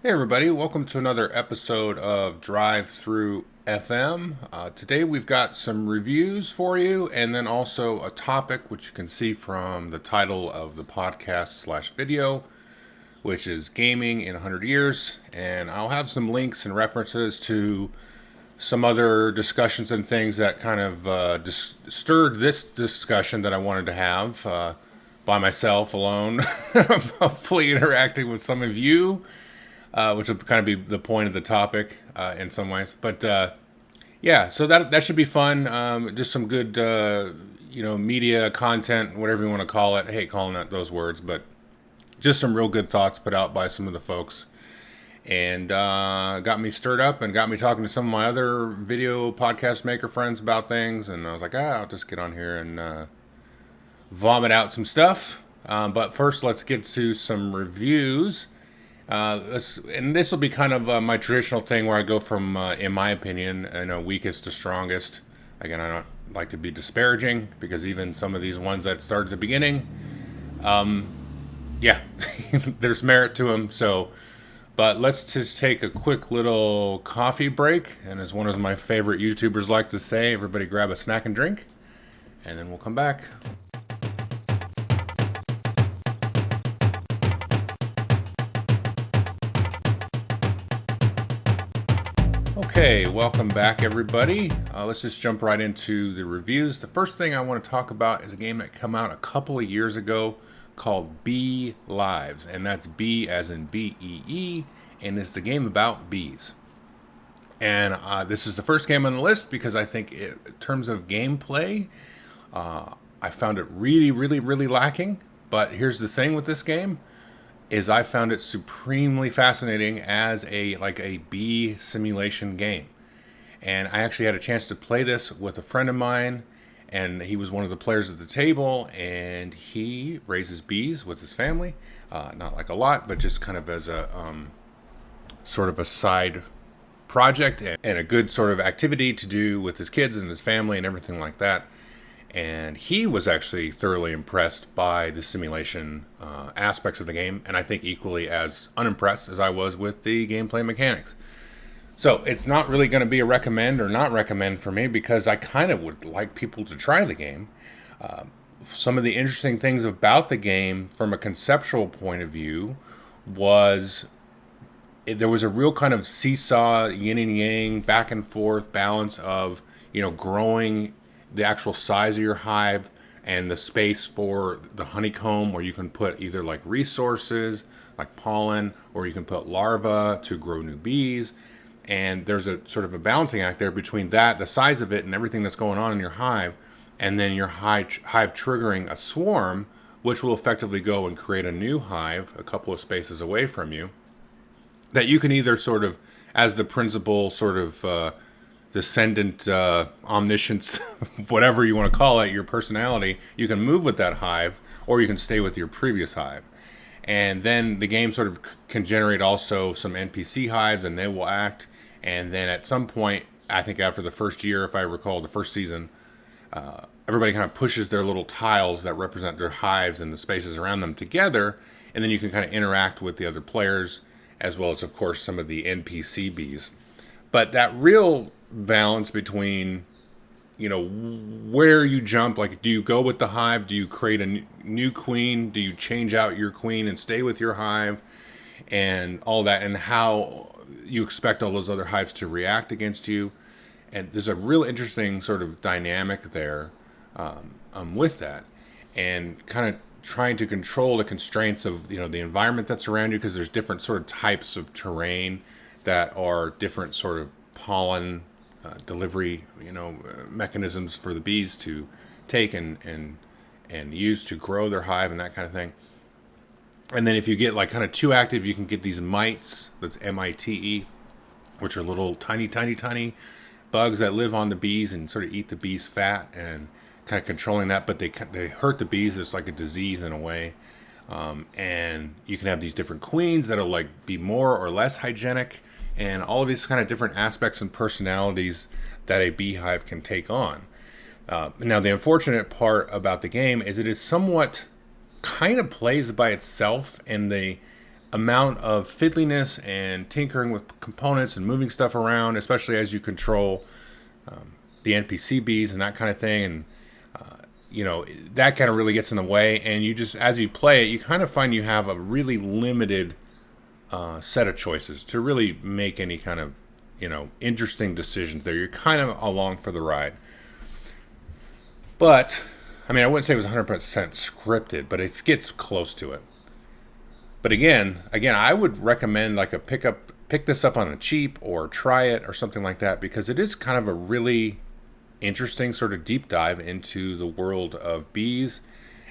Hey everybody, welcome to another episode of Drive Thru FM. Today we've got some reviews for you and then also a topic which you can see from the title of the podcast / video, which is Gaming in 100 Years. And I'll have some links and references to some other discussions and things that kind of stirred this discussion that I wanted to have by myself alone, hopefully interacting with some of you. Which will kind of be the point of the topic in some ways. But yeah, so that should be fun. Just some good, media content, whatever you want to call it. I hate calling it those words, but just some real good thoughts put out by some of the folks. And got me stirred up and got me talking to some of my other video podcast maker friends about things. And I was like, I'll just get on here and vomit out some stuff. But first, let's get to some reviews. And this will be kind of my traditional thing where I go from, in my opinion, weakest to strongest. Again, I don't like to be disparaging because even some of these ones that started at the beginning, there's merit to them. So, but let's just take a quick little coffee break. And as one of my favorite YouTubers like to say, everybody grab a snack and drink, and then we'll come back. Okay, welcome back everybody. Let's just jump right into the reviews. The first thing I want to talk about is a game that came out a couple of years ago called Bee Lives, and that's B as in B-E-E, and it's the game about bees. And this is the first game on the list because I think in terms of gameplay, I found it really, really, really lacking. But here's the thing with this game. I found it supremely fascinating as a bee simulation game. And I actually had a chance to play this with a friend of mine, and he was one of the players at the table, and he raises bees with his family. Not like a lot, but just kind of as a sort of a side project and a good sort of activity to do with his kids and his family and everything like that. And he was actually thoroughly impressed by the simulation aspects of the game, and I think equally as unimpressed as I was with the gameplay mechanics. So it's not really going to be a recommend or not recommend for me because I kind of would like people to try the game. Some of the interesting things about the game from a conceptual point of view was there was a real kind of seesaw, yin and yang, back and forth balance of, growing the actual size of your hive and the space for the honeycomb, where you can put either like resources like pollen, or you can put larvae to grow new bees. And there's a sort of a balancing act there between that, the size of it and everything that's going on in your hive, and then your hive triggering a swarm, which will effectively go and create a new hive a couple of spaces away from you, that you can either sort of, as the principal sort of descendant, omniscience, whatever you want to call it, your personality, you can move with that hive, or you can stay with your previous hive. And then the game sort of can generate also some NPC hives, and they will act. And then at some point, I think after the first year, if I recall, the first season, everybody kind of pushes their little tiles that represent their hives and the spaces around them together, and then you can kind of interact with the other players, as well as, of course, some of the NPC bees. But that real balance between, where you jump, like, do you go with the hive? Do you create a new queen? Do you change out your queen and stay with your hive? And all that, and how you expect all those other hives to react against you. And there's a real interesting sort of dynamic there with that. And kind of trying to control the constraints of, the environment that's around you, because there's different sort of types of terrain that are different sort of pollen delivery, mechanisms for the bees to take and use to grow their hive and that kind of thing. And then if you get like kind of too active, you can get these mites, that's M-I-T-E, which are little tiny bugs that live on the bees and sort of eat the bees' fat and kind of controlling that, but they hurt the bees. It's like a disease in a way. And you can have these different queens that'll like be more or less hygienic, and all of these kind of different aspects and personalities that a beehive can take on. Now, the unfortunate part about the game is it is somewhat kind of plays by itself, and the amount of fiddliness and tinkering with components and moving stuff around, especially as you control the NPC bees and that kind of thing, and that kind of really gets in the way. And you just, as you play it, you kind of find you have a really limited set of choices to really make any kind of interesting decisions there. You're kind of along for the ride. But I mean, I wouldn't say it was 100% scripted, but it gets close to it. But again, I would recommend like pick this up on a cheap or try it or something like that, because it is kind of a really interesting sort of deep dive into the world of bees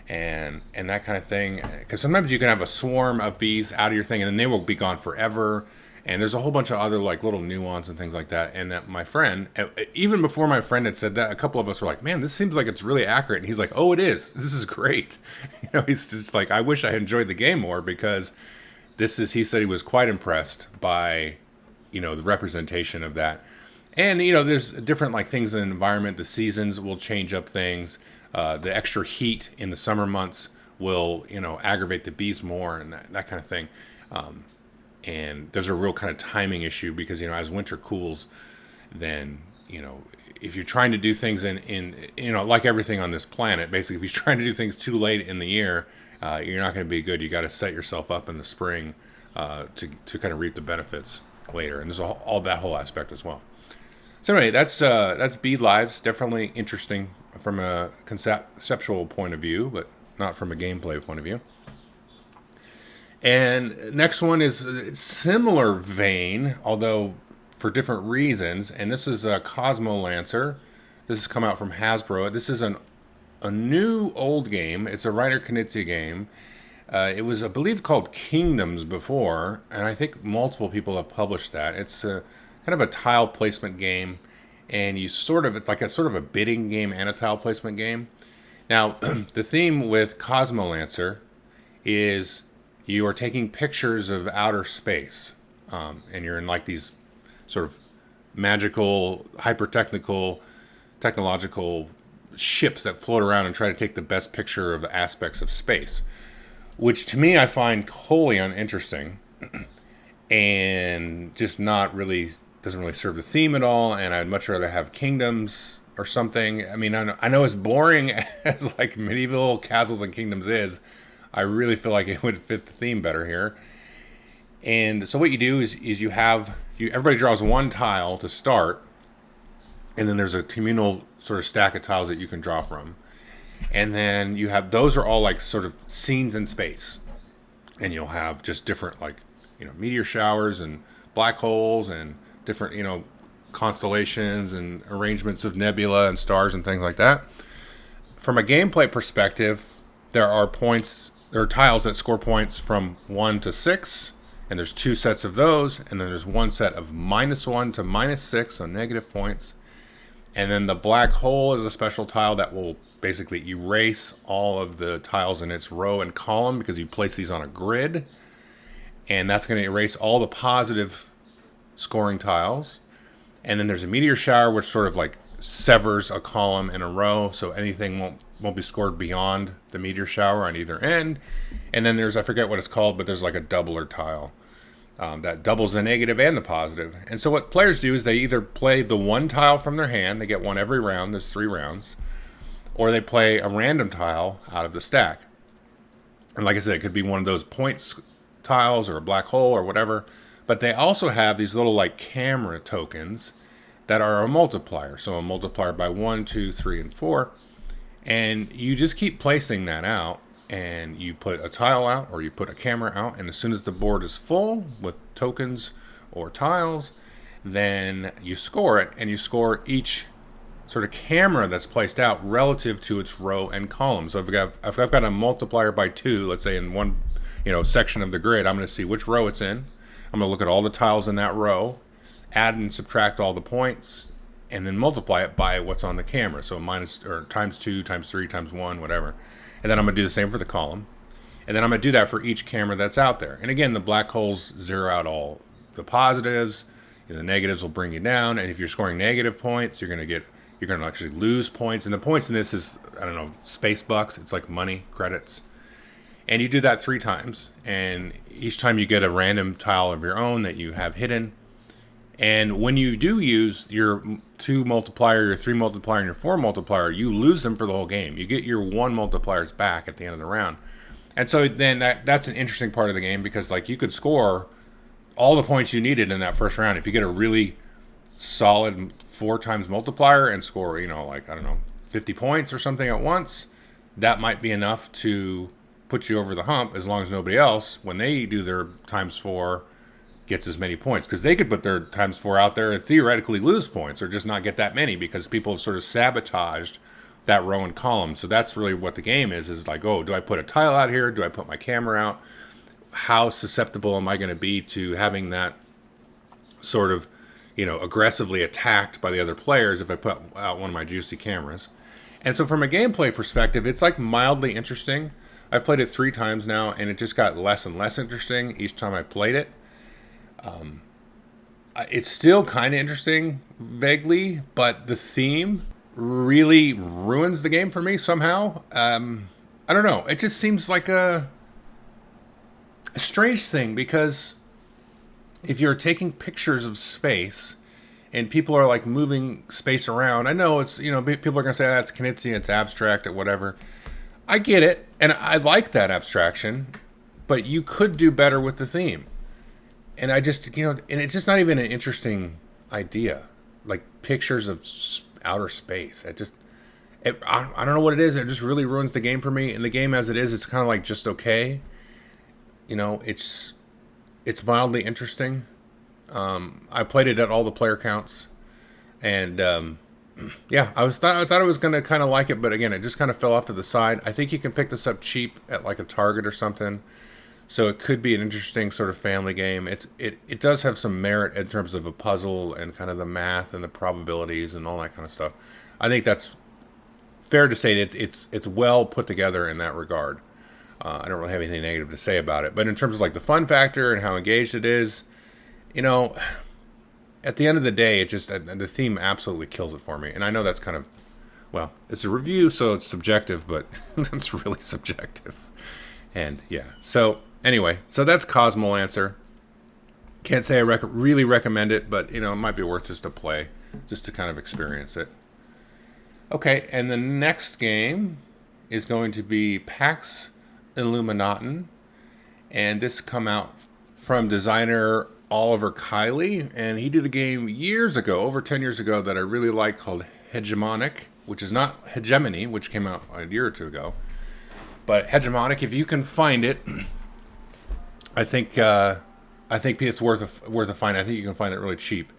and that kind of thing. Because sometimes you can have a swarm of bees out of your thing and then they will be gone forever. And there's a whole bunch of other like little nuance and things like that. And that my friend, even before my friend had said that, a couple of us were like, man, this seems like it's really accurate. And he's like, oh, it is. This is great. He's just like, I wish I enjoyed the game more, because he said he was quite impressed by, the representation of that. And, there's different like things in the environment. The seasons will change up things. The extra heat in the summer months will, aggravate the bees more and that kind of thing. And there's a real kind of timing issue because, as winter cools, then, if you're trying to do things in like everything on this planet, basically, if you're trying to do things too late in the year, you're not going to be good. You got to set yourself up in the spring to kind of reap the benefits later. And there's all that whole aspect as well. So anyway, that's Bee Lives. Definitely interesting from a conceptual point of view, but not from a gameplay point of view. And next one is a similar vein, although for different reasons. And this is Cosmo Lancer. This has come out from Hasbro. This is a new old game. It's a Reiner Knizia game. It was, I believe, called Kingdoms before, and I think multiple people have published that. It's kind of a tile placement game, and it's like a sort of a bidding game and a tile placement game. Now, the theme with Cosmo Lancer is you are taking pictures of outer space, and you're in like these sort of magical, hyper-technical, technological ships that float around and try to take the best picture of aspects of space, which to me I find wholly uninteresting and just doesn't really serve the theme at all. And I'd much rather have Kingdoms or something. I mean, I know as boring as like medieval castles and kingdoms is, I really feel like it would fit the theme better here. And so what you do is everybody draws one tile to start, and then there's a communal sort of stack of tiles that you can draw from. And then those are all like sort of scenes in space. And you'll have just different like, meteor showers and black holes and different, constellations and arrangements of nebula and stars and things like that. From a gameplay perspective, there are tiles that score points from 1 to 6, and there's 2 sets of those, and then there's one set of -1 to -6, so negative points. And then the black hole is a special tile that will basically erase all of the tiles in its row and column, because you place these on a grid, and that's going to erase all the positive scoring tiles. And then there's a meteor shower, which sort of like severs a column and a row, so anything won't be scored beyond the meteor shower on either end. And then there's, I forget what it's called, but there's like a doubler tile that doubles the negative and the positive. And so what players do is they either play the one tile from their hand, they get one every round, there's 3 rounds, or they play a random tile out of the stack. And like I said, it could be one of those points tiles or a black hole or whatever. But they also have these little like camera tokens that are a multiplier. So a multiplier by 1, 2, 3, and 4. And you just keep placing that out, and you put a tile out or you put a camera out, and as soon as the board is full with tokens or tiles, then you score it, and you score each sort of camera that's placed out relative to its row and column. So if I've got a multiplier by 2, let's say in one section of the grid, I'm going to see which row it's in. I'm going to look at all the tiles in that row, add and subtract all the points, and then multiply it by what's on the camera. So minus or times 2, times 3, times 1, whatever. And then I'm going to do the same for the column. And then I'm going to do that for each camera that's out there. And again, the black holes zero out all the positives. And the negatives will bring you down. And if you're scoring negative points, you're going to actually lose points. And the points in this is, I don't know, space bucks. It's like money, credits. And you do that 3 times. And each time you get a random tile of your own that you have hidden. And when you do use your 2 multiplier, your 3 multiplier, and your 4 multiplier, you lose them for the whole game. You get your 1 multipliers back at the end of the round. And so then that's an interesting part of the game, because like you could score all the points you needed in that first round. If you get a really solid 4 times multiplier and score, like, I don't know, 50 points or something at once, that might be enough to put you over the hump, as long as nobody else, when they do their times 4, gets as many points, because they could put their times 4 out there and theoretically lose points or just not get that many, because people have sort of sabotaged that row and column. So that's really what the game is like, oh, do I put a tile out here? Do I put my camera out? How susceptible am I going to be to having that sort of, aggressively attacked by the other players if I put out one of my juicy cameras? And so from a gameplay perspective, it's like mildly interesting. I've played it 3 times now, and it just got less and less interesting each time I played it. It's still kind of interesting, vaguely, but the theme really ruins the game for me somehow. I don't know. It just seems like a strange thing, because if you're taking pictures of space and people are like moving space around, I know it's, people are going to say that's Knitsy, it's abstract or whatever. I get it, and I like that abstraction, but you could do better with the theme. And I just, and it's just not even an interesting idea. Like pictures of outer space. I don't know what it is. It just really ruins the game for me. And the game as it is, it's kind of like just okay. It's mildly interesting. I played it at all the player counts. And yeah, I thought I was going to kind of like it. But again, it just kind of fell off to the side. I think you can pick this up cheap at like a Target or something. So it could be an interesting sort of family game. It does have some merit in terms of a puzzle and kind of the math and the probabilities and all that kind of stuff. I think that's fair to say that it's well put together in that regard. I don't really have anything negative to say about it. But in terms of like the fun factor and how engaged it is, at the end of the day, the theme absolutely kills it for me. And I know that's kind of, well, it's a review, so it's subjective, but that's really subjective. And yeah, so anyway, so that's Cosmo Lancer. Can't say I really recommend it, but it might be worth just a play, just to kind of experience it. Okay, and the next game is going to be Pax Illuminaten, and this come out from designer Oliver Kiley, and he did a game years ago, over 10 years ago, that I really like called Hegemonic, which is not Hegemony, which came out a year or 2 ago. But Hegemonic, if you can find it, I think it's worth a find. I think you can find it really cheap.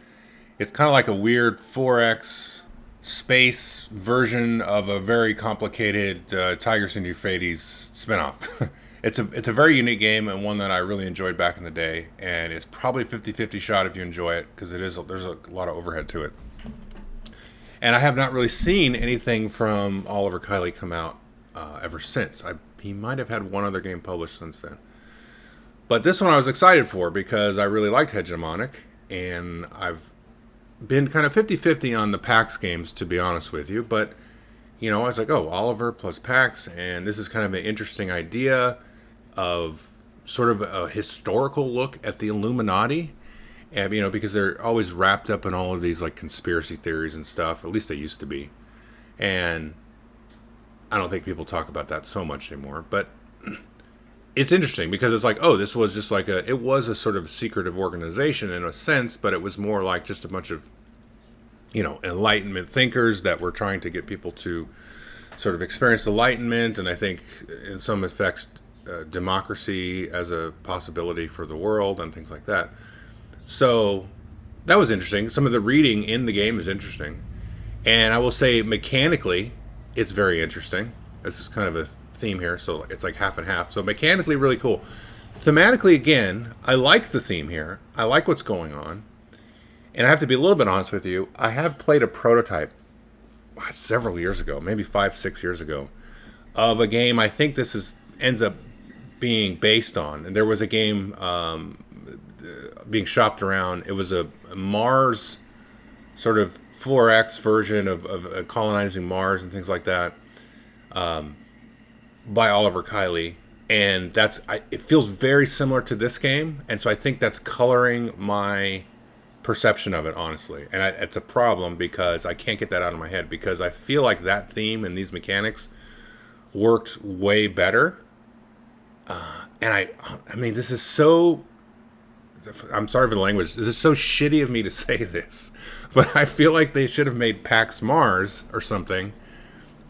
It's kind of like a weird 4X space version of a very complicated Tigers and Euphrates spinoff. It's a very unique game, and one that I really enjoyed back in the day. And it's probably 50-50 shot if you enjoy it, because there's a lot of overhead to it. And I have not really seen anything from Oliver Kiley come out ever since. He might have had one other game published since then. But this one I was excited for, because I really liked Hegemonic, and I've been kind of 50-50 on the PAX games, to be honest with you. But, I was like, oh, Oliver plus PAX, and this is kind of an interesting idea of sort of a historical look at the Illuminati. And, because they're always wrapped up in all of these like conspiracy theories and stuff. At least they used to be. And I don't think people talk about that so much anymore, but it's interesting because it's like, oh, this was just like it was a sort of secretive organization in a sense, but it was more like just a bunch of, Enlightenment thinkers that were trying to get people to sort of experience enlightenment. And I think in some effects, democracy as a possibility for the world and things like that. So that was interesting. Some of the reading in the game is interesting. And I will say mechanically, it's very interesting. This is kind of a theme here, so it's like half and half. So mechanically, really cool. Thematically, again, I like the theme here. I like what's going on. And I have to be a little bit honest with you. I have played a prototype several years ago, maybe 5, 6 years ago, of a game. I think this is ends up being based on. And there was a game being shopped around. It was a Mars sort of 4X version of colonizing Mars and things like that, by Oliver Kiley. And it feels very similar to this game. And so I think that's coloring my perception of it, honestly. And it's a problem because I can't get that out of my head, because I feel like that theme and these mechanics worked way better. And I mean, this is so, I'm sorry for the language, this is so shitty of me to say this, but I feel like they should have made Pax Mars or something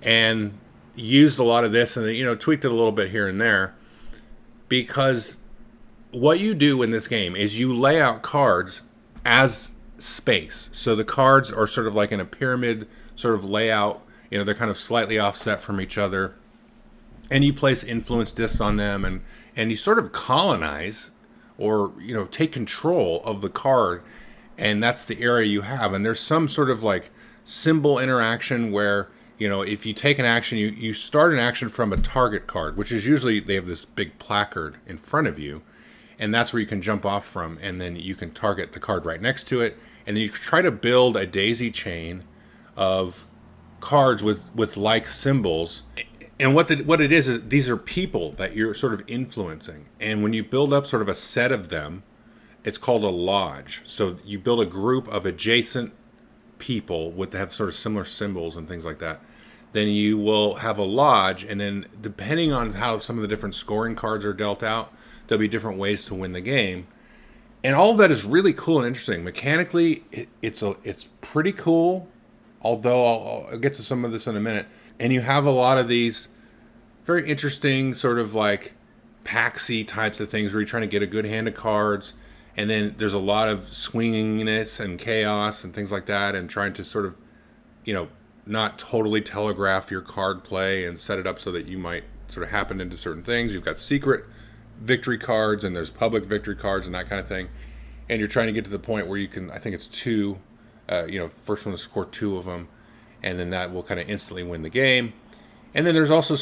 and used a lot of this and, tweaked it a little bit here and there, because what you do in this game is you lay out cards as space. So the cards are sort of like in a pyramid sort of layout. They're kind of slightly offset from each other. And you place influence discs on them, and you sort of colonize or, take control of the card. And that's the area you have. And there's some sort of like symbol interaction where, if you take an action, you start an action from a target card, which is usually they have this big placard in front of you. And that's where you can jump off from, and then you can target the card right next to it. And then you try to build a daisy chain of cards with like symbols. And what it is these are people that you're sort of influencing. And when you build up sort of a set of them, it's called a lodge. So you build a group of adjacent people that have sort of similar symbols and things like that. Then you will have a lodge, and then depending on how some of the different scoring cards are dealt out, there'll be different ways to win the game. And all of that is really cool and interesting. Mechanically, it's pretty cool, although I'll get to some of this in a minute. And you have a lot of these very interesting sort of like Paxy types of things where you're trying to get a good hand of cards. And then there's a lot of swinginess and chaos and things like that, and trying to sort of, not totally telegraph your card play and set it up so that you might sort of happen into certain things. You've got secret victory cards, and there's public victory cards and that kind of thing. And you're trying to get to the point where you can, I think it's two, first one to score two of them, and then that will kind of instantly win the game. And then there's also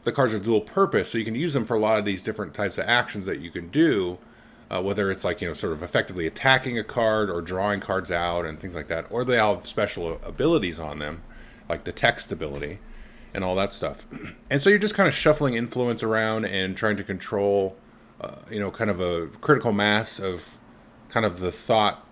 the cards are dual purpose, so you can use them for a lot of these different types of actions that you can do, whether it's like, sort of effectively attacking a card or drawing cards out and things like that, or they all have special abilities on them, like the text ability and all that stuff. And so you're just kind of shuffling influence around and trying to control, kind of a critical mass of kind of the thought,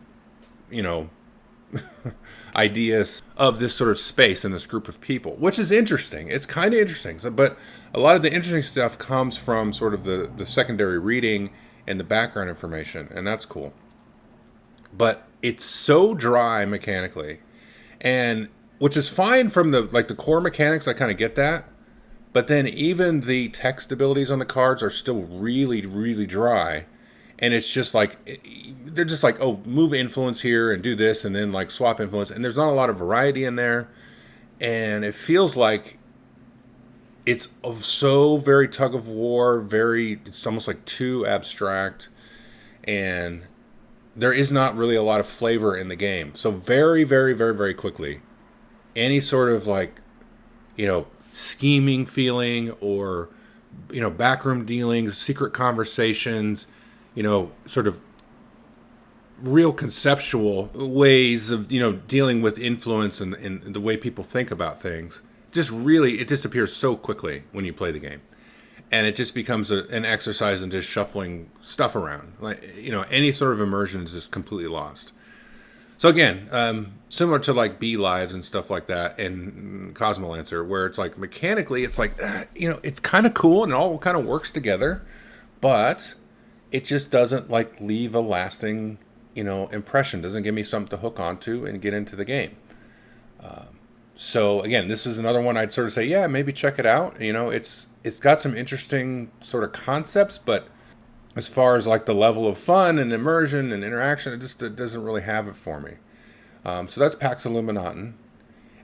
ideas of this sort of space and this group of people, which is interesting. It's kind of interesting. But a lot of the interesting stuff comes from sort of the secondary reading and the background information, and that's cool. But it's so dry mechanically, and which is fine from the core mechanics. I kind of get that. But then even the text abilities on the cards are still really, really dry. And it's just like, they're just like, oh, move influence here and do this and then like swap influence. And there's not a lot of variety in there. And it feels like it's so very tug of war, it's almost like too abstract. And there is not really a lot of flavor in the game. So very, very, very, very quickly, any sort of like, scheming feeling or, backroom dealings, secret conversations, sort of real conceptual ways of, dealing with influence and the way people think about things. It disappears so quickly when you play the game. And it just becomes an exercise in just shuffling stuff around. Like, any sort of immersion is just completely lost. So again, similar to like B Lives and stuff like that, and Cosmo Lancer, where it's like mechanically, it's like, it's kind of cool and it all kind of works together, but it just doesn't like leave a lasting, impression. Doesn't give me something to hook onto and get into the game. So again, this is another one I'd sort of say, yeah, maybe check it out. It's got some interesting sort of concepts, but as far as like the level of fun and immersion and interaction, it doesn't really have it for me. So that's Pax Illuminaten.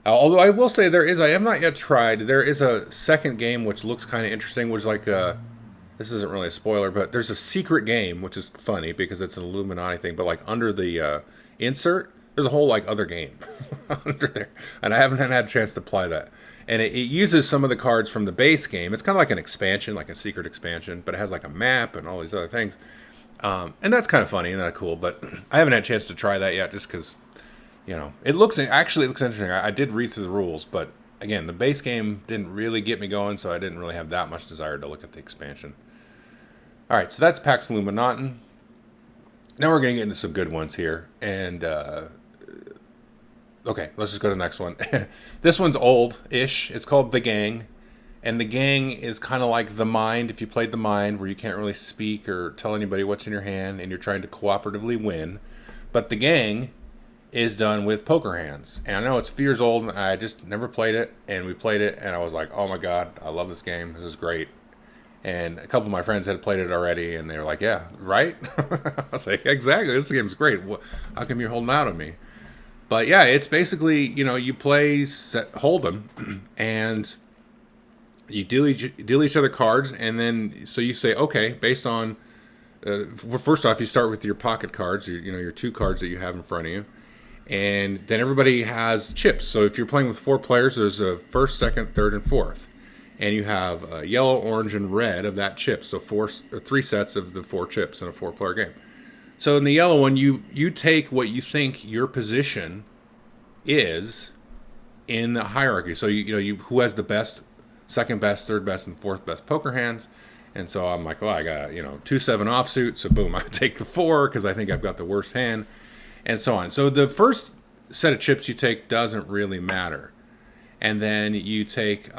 Although I will say I have not yet tried, there is a second game which looks kind of interesting, which is like this isn't really a spoiler, but there's a secret game, which is funny because it's an Illuminati thing, but like under the insert, there's a whole like other game under there, and I haven't had a chance to play that. And it uses some of the cards from the base game. It's kind of like an expansion, like a secret expansion, but it has like a map and all these other things. And that's kind of funny and that's cool. But I haven't had a chance to try that yet, just because it looks interesting. I did read through the rules, but again, the base game didn't really get me going, so I didn't really have that much desire to look at the expansion. All right, so that's Pax Illuminaten. Now we're going to get into some good ones here. And, okay, let's just go to the next one. This one's old-ish. It's called The Gang. And The Gang is kind of like The Mind, if you played The Mind, where you can't really speak or tell anybody what's in your hand, and you're trying to cooperatively win. But The Gang is done with poker hands. And I know it's a few years old, and I just never played it. And we played it, and I was like, oh my god, I love this game. This is great. And a couple of my friends had played it already, and they were like, yeah, right? I was like, exactly, this game's great. How come you're holding out on me? But yeah, it's basically, you play Hold'em, and you deal each other cards, and then, so you say, okay, based on, first off, you start with your pocket cards, your 2 cards that you have in front of you, and then everybody has chips. So if you're playing with 4 players, there's a first, second, third, and fourth. And you have yellow, orange, and red of that chip. So 3 sets of the 4 chips in a 4-player game. So in the yellow one, you take what you think your position is in the hierarchy. So you who has the best, second best, third best, and fourth best poker hands. And so I'm like, I got 2-7 offsuit. So boom, I take the 4 because I think I've got the worst hand, and so on. So the first set of chips you take doesn't really matter, and then you take.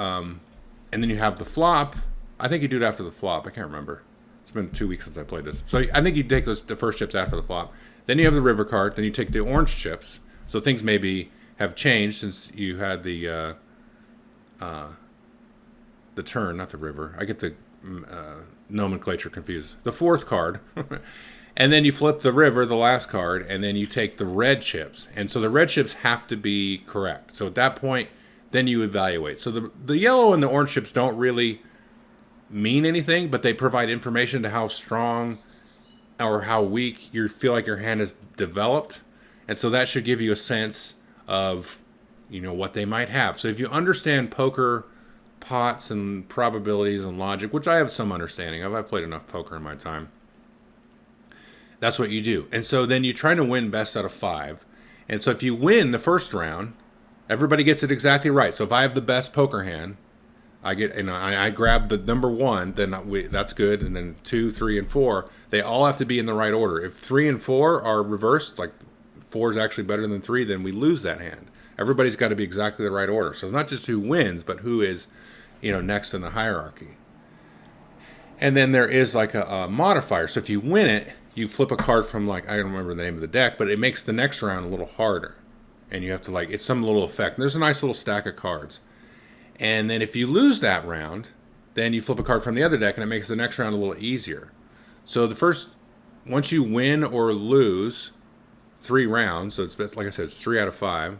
And then you have the flop. I think you do it after the flop. I can't remember. It's been 2 weeks since I played this. So I think you take the first chips after the flop. Then you have the river card. Then you take the orange chips. So things maybe have changed since you had the turn, not the river. I get the nomenclature confused. The 4th card. And then you flip the river, the last card, and then you take the red chips. And so the red chips have to be correct. So at that point, then you evaluate. So the yellow and the orange chips don't really mean anything, but they provide information to how strong or how weak you feel like your hand is developed. And so that should give you a sense of, what they might have. So if you understand poker pots and probabilities and logic, which I have some understanding of, I've played enough poker in my time, that's what you do. And so then you try to win best out of 5. And so if you win the first round, everybody gets it exactly right. So if I have the best poker hand, I get, I grab the number 1, then that's good. And then 2, 3, and 4, they all have to be in the right order. If 3 and 4 are reversed, like 4 is actually better than 3, then we lose that hand. Everybody's got to be exactly the right order. So it's not just who wins, but who is, next in the hierarchy. And then there is like a modifier. So if you win it, you flip a card from I don't remember the name of the deck, but it makes the next round a little harder. And you have to it's some little effect. And there's a nice little stack of cards. And then if you lose that round, then you flip a card from the other deck and it makes the next round a little easier. So once you win or lose 3 rounds, so it's like I said, it's 3 out of 5,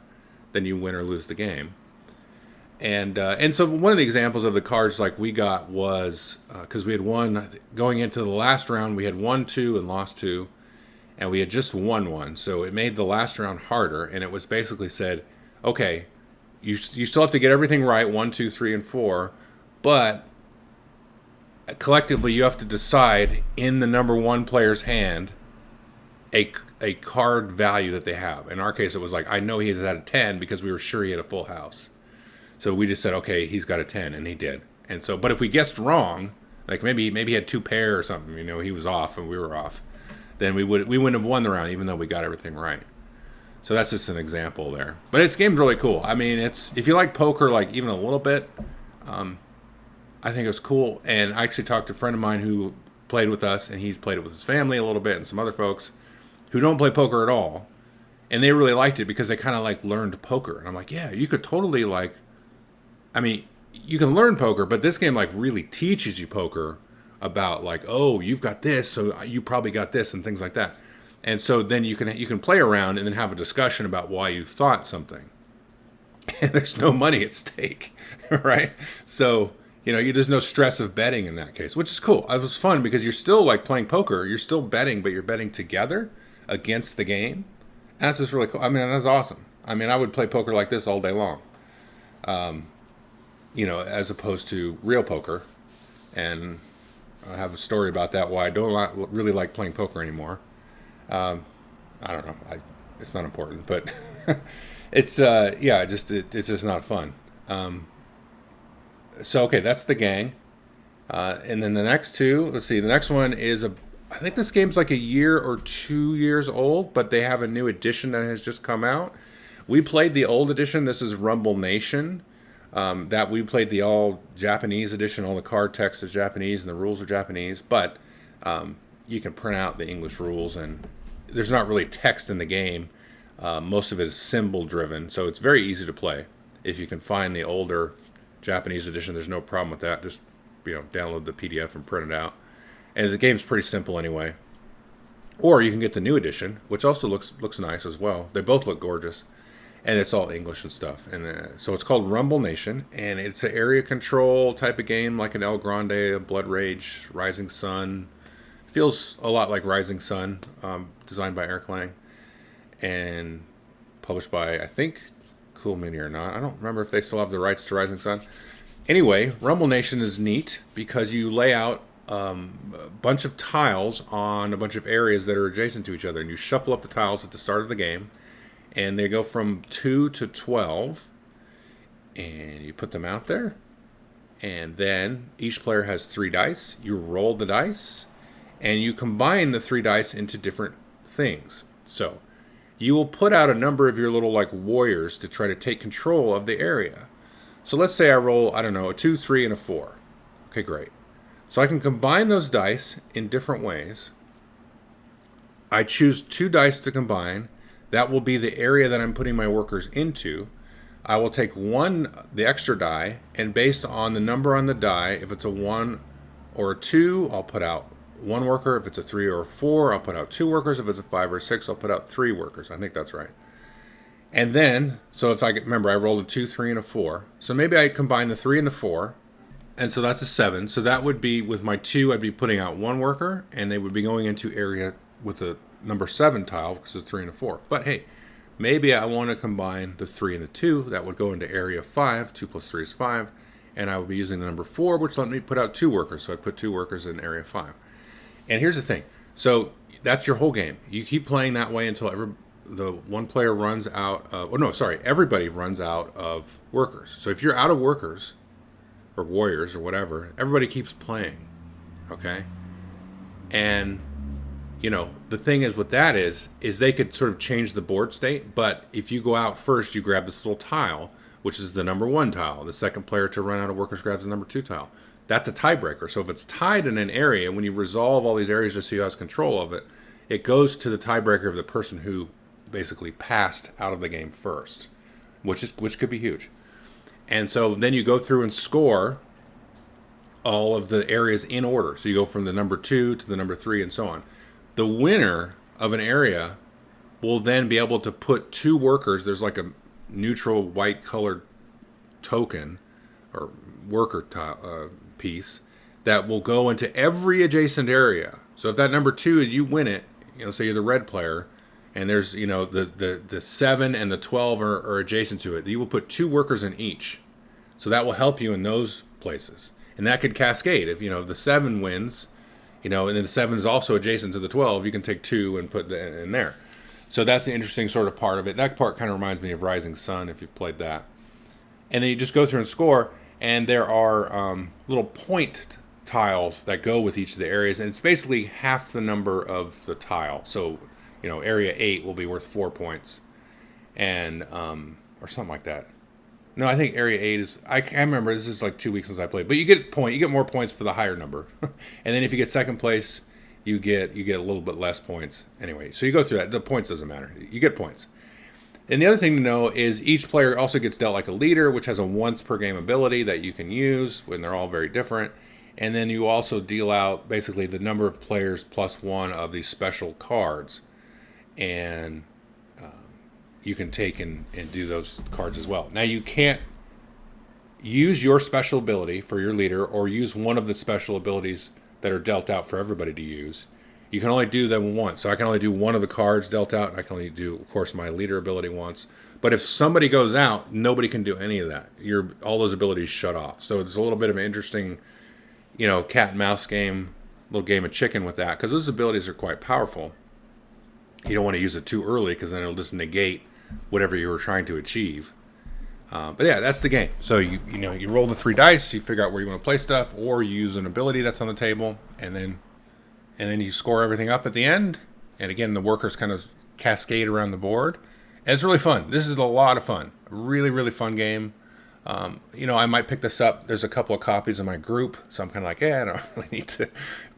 then you win or lose the game. And so one of the examples of the cards we got was, because we had won, going into the last round, we had won 2 and lost 2. And we had just won 1, so it made the last round harder. And it was basically said, okay, you still have to get everything right, 1, 2, 3, and 4, but collectively you have to decide in the number 1 player's hand a card value that they have. In our case, it was I know he's at a 10 because we were sure he had a full house. So we just said, okay, he's got a 10, and he did. And so, but if we guessed wrong, maybe he had 2 pair or something, he was off and we were off, then we wouldn't have won the round, even though we got everything right. So that's just an example there. But this game's really cool. I mean, if you like poker, even a little bit, I think it's cool. And I actually talked to a friend of mine who played with us, and he's played it with his family a little bit, and some other folks who don't play poker at all, and they really liked it because they kind of learned poker. And I'm like, yeah, you could totally you can learn poker, but this game really teaches you poker. About you've got this, so you probably got this, and things like that. And so then you can play around and then have a discussion about why you thought something. And there's no money at stake, right? So there's no stress of betting in that case, which is cool. It was fun because you're still playing poker. You're still betting, but you're betting together against the game, that's just really cool. I mean, that's awesome. I mean, I would play poker like this all day long, as opposed to real poker. And I have a story about that, why I don't really like playing poker anymore. I don't know. It's not important, but it's it's just not fun. So okay, that's the gang, and then the next two. Let's see. The next one is I think this game's like a year or 2 years old, but they have a new edition that has just come out. We played the old edition. This is Rumble Nation. That we played the all Japanese edition. All the card text is Japanese and the rules are Japanese, but you can print out the English rules, and there's not really text in the game. Most of it is symbol driven, so it's very easy to play. If you can find the older Japanese edition, there's no problem with that. Just download the PDF and print it out. And the game's pretty simple anyway. Or you can get the new edition, which also looks nice as well. They both look gorgeous, and it's all English and stuff. And so it's called Rumble Nation, and it's an area control type of game, like an El Grande, a Blood Rage, Rising Sun. Feels a lot like Rising Sun, designed by Eric Lang, and published by, I think, Cool Mini or not. I don't remember if they still have the rights to Rising Sun. Anyway, Rumble Nation is neat because you lay out a bunch of tiles on a bunch of areas that are adjacent to each other, and you shuffle up the tiles at the start of the game, and they go from 2 to 12, and you put them out there, and then each player has 3 dice. You roll the dice, and you combine the 3 dice into different things. So you will put out a number of your little like warriors to try to take control of the area. So let's say I roll, I don't know, a 2, 3, and a 4. Okay, great. So I can combine those dice in different ways. I choose 2 dice to combine. That will be the area that I'm putting my workers into. I will take the extra die, and based on the number on the die, if it's a 1 or a 2, I'll put out 1 worker. If it's a 3 or a 4, I'll put out 2 workers. If it's a 5 or a 6, I'll put out 3 workers. I think that's right. And then, so if remember, I rolled a 2, 3, and a 4. So maybe I combine the 3 and the 4. And so that's a 7. So that would be, with my 2, I'd be putting out 1 worker, and they would be going into area with a number 7 tile, because it's 3 and a 4. But hey, maybe I want to combine the 3 and the 2. That would go into area 5. 2 plus 3 is 5. And I would be using the number 4, which let me put out 2 workers. So I'd put 2 workers in area 5. And here's the thing. So that's your whole game. You keep playing that way until the one player runs out of... Oh, no, sorry. Everybody runs out of workers. So if you're out of workers, or warriors, or whatever, everybody keeps playing. Okay? And, the thing is with that is they could sort of change the board state, but if you go out first, you grab this little tile, which is the number 1 tile. The second player to run out of workers grabs the number 2 tile. That's a tiebreaker. So if it's tied in an area, when you resolve all these areas to see who has control of it, it goes to the tiebreaker of the person who basically passed out of the game first, which could be huge. And so then you go through and score all of the areas in order. So you go from the number 2 to the number 3 and so on. The winner of an area will then be able to put 2 workers. There's like a neutral white colored token or worker piece that will go into every adjacent area. So if that number 2 is, you win it, say you're the red player, and there's the 7 and the 12 are adjacent to it, you will put 2 workers in each. So that will help you in those places, and that could cascade. If the 7 wins, and then the 7 is also adjacent to the 12, you can take 2 and put in there. So that's the interesting sort of part of it. That part kind of reminds me of Rising Sun, if you've played that. And then you just go through and score, and there are little point tiles that go with each of the areas, and it's basically half the number of the tile. So area 8 will be worth 4 points, and or something like that. No, I think area 8 is... I can't remember. This is like 2 weeks since I played. But you get more points for the higher number. And then if you get second place, you get a little bit less points. Anyway, so you go through that. The points doesn't matter. You get points. And the other thing to know is each player also gets dealt like a leader, which has a once per game ability that you can use when they're all very different. And then you also deal out basically the number of players plus 1 of these special cards. And you can take and do those cards as well. Now you can't use your special ability for your leader or use one of the special abilities that are dealt out for everybody to use. you can only do them once. So I can only do one of the cards dealt out, and I can only do, of course, my leader ability once. But if somebody goes out, nobody can do any of that. All those abilities shut off. So it's a little bit of an interesting, cat and mouse game, little game of chicken with that, because those abilities are quite powerful. You don't want to use it too early, because then it'll just negate whatever you were trying to achieve. But yeah, that's the game. So you roll the 3 dice, you figure out where you want to play stuff, or you use an ability that's on the table, and then you score everything up at the end. And again, the workers kind of cascade around the board. And it's really fun. This is a lot of fun. Really, really fun game. I might pick this up. There's a couple of copies in my group, so I'm kind of like, I don't really need to,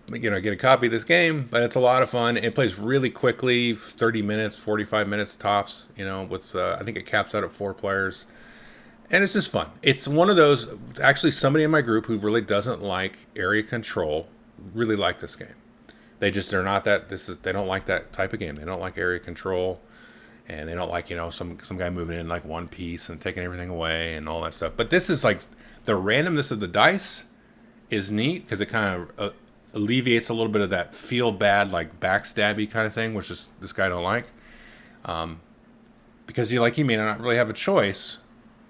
get a copy of this game. But it's a lot of fun. It plays really quickly, 30 minutes, 45 minutes tops. With I think it caps out at 4 players. And it's just fun. It's one of those. Actually, somebody in my group who really doesn't like area control really like this game. They're not that. They don't like that type of game. They don't like area control. And they don't like, some guy moving in like one piece and taking everything away and all that stuff. But this is like, the randomness of the dice is neat, because it kind of alleviates a little bit of that feel bad, like backstabby kind of thing, which is this guy don't like. Because you may not really have a choice,